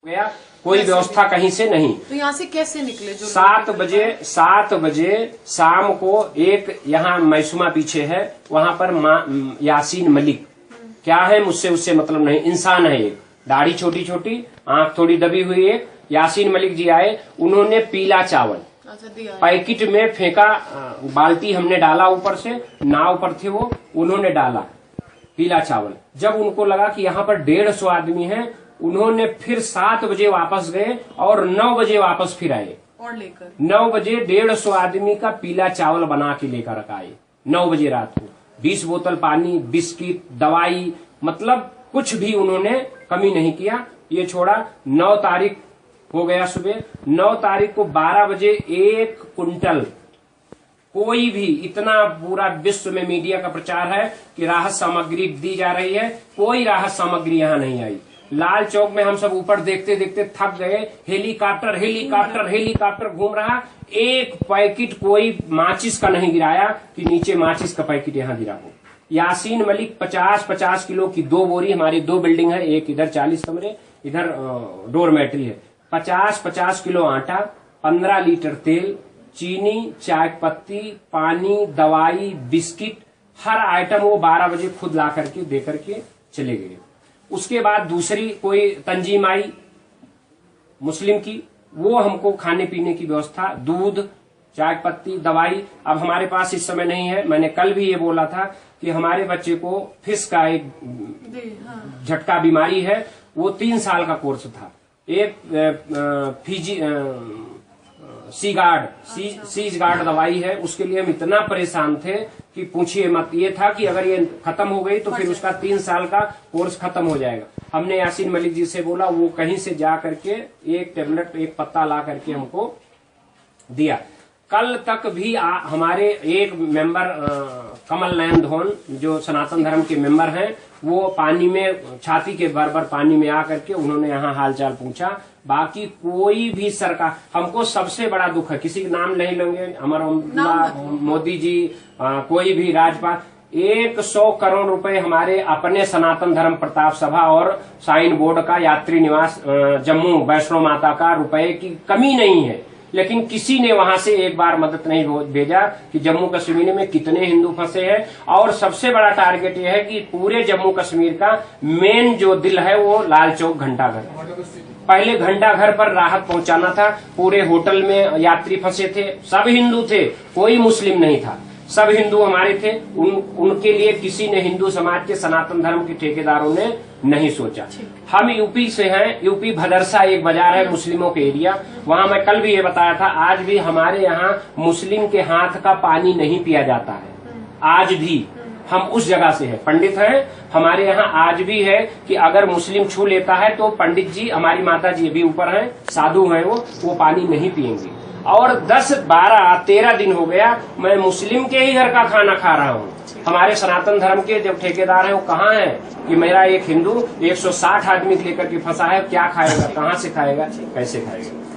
गया, कोई व्यवस्था कहीं से नहीं। तो यहाँ से कैसे निकले? जो 7 बजे शाम को एक यहाँ मैसुमा पीछे है, वहां पर यासीन मलिक, क्या है मुझसे उससे मतलब नहीं, इंसान है एक, दाढ़ी छोटी छोटी, आंख थोड़ी दबी हुई है, यासीन मलिक जी आए, उन्होंने पीला चावल पैकेट में फेंका, बाल्टी हमने डाला ऊपर से, नाव पर थे वो, उन्होंने डाला पीला चावल। जब उनको लगा कि यहाँ पर 150 आदमी हैं, उन्होंने फिर 7 बजे वापस गए और 9 बजे वापस फिर आए और लेकर 9 बजे 150 आदमी का पीला चावल बना के लेकर आए 9 बजे रात को, 20 बोतल पानी, बिस्किट, दवाई, मतलब कुछ भी उन्होंने कमी नहीं किया। ये छोड़ा 9 तारीख हो गया, सुबह 9 तारीख को 12 बजे 1 कुंटल, कोई भी, इतना पूरा विश्व में मीडिया का प्रचार है कि राहत सामग्री दी जा रही है, कोई राहत सामग्री यहाँ नहीं आई। लाल चौक में हम सब ऊपर देखते देखते थक गए, हेलीकॉप्टर हेलीकॉप्टर हेलीकॉप्टर घूम रहा, एक पैकेट कोई माचिस का नहीं गिराया कि नीचे माचिस का पैकेट यहाँ गिरा हो। यासीन मलिक 50-50 किलो की 2 बोरी, हमारी 2 बिल्डिंग है, एक इधर 40 कमरे, इधर डोरमेट्री है, 50-50 किलो आटा, 15 लीटर तेल, चीनी, चाय पत्ती, पानी, दवाई, बिस्किट, हर आइटम वो 12 बजे खुद ला करके दे करके चले गए। उसके बाद दूसरी कोई तंजीम आई मुस्लिम की, वो हमको खाने पीने की व्यवस्था, दूध, चाय पत्ती, दवाई, अब हमारे पास इस समय नहीं है। मैंने कल भी ये बोला था कि हमारे बच्चे को फिश का एक झटका बीमारी है, वो 3 साल का कोर्स था, एक फीजी सीज गार्ड दवाई है, उसके लिए हम इतना परेशान थे कि पूछिए मत। ये था कि अगर ये खत्म हो गई तो फिर उसका 3 साल का कोर्स खत्म हो जाएगा। हमने यासीन मलिक जी से बोला, वो कहीं से जा करके एक टेबलेट, एक पत्ता ला करके हमको दिया। कल तक भी हमारे एक मेंबर कमल नयन धोन, जो सनातन धर्म के मेंबर हैं, वो पानी में, छाती के बराबर पानी में आकर के उन्होंने यहाँ हालचाल पूछा। बाकी कोई भी सरकार, हमको सबसे बड़ा दुख है, किसी का नाम नहीं लेंगे, हमारा मोदी जी, कोई भी राज्यपाल, 100 करोड़ रुपए हमारे अपने सनातन धर्म प्रताप सभा और साइन बोर्ड का, यात्री निवास जम्मू वैष्णो माता का रुपए की कमी नहीं है, लेकिन किसी ने वहां से एक बार मदद नहीं भेजा कि जम्मू कश्मीर में कितने हिंदू फंसे हैं। और सबसे बड़ा टारगेट यह है कि पूरे जम्मू कश्मीर का मेन जो दिल है वो लाल चौक घंटाघर, पहले घंटाघर पर राहत पहुंचाना था। पूरे होटल में यात्री फंसे थे, सब हिंदू थे, कोई मुस्लिम नहीं था, सब हिंदू हमारे थे। उनके लिए किसी ने, हिंदू समाज के, सनातन धर्म के ठेकेदारों ने नहीं सोचा। हम यूपी से हैं, यूपी भदरसा एक बाजार है मुस्लिमों के एरिया, वहां मैं कल भी ये बताया था, आज भी हमारे यहाँ मुस्लिम के हाथ का पानी नहीं पिया जाता है। आज भी हम उस जगह से हैं, पंडित हैं हमारे यहाँ, आज भी है कि अगर मुस्लिम छू लेता है तो पंडित जी, हमारी माता जी भी ऊपर हैं, साधु हैं, वो पानी नहीं पिएंगे। और 10, 12, 13 दिन हो गया मैं मुस्लिम के ही घर का खाना खा रहा हूँ। हमारे सनातन धर्म के जो ठेकेदार हैं वो कहाँ हैं कि मेरा एक हिंदू 160 आदमी लेकर के फंसा है, क्या खाएगा, कहाँ से खाएगा, कैसे खाएगा।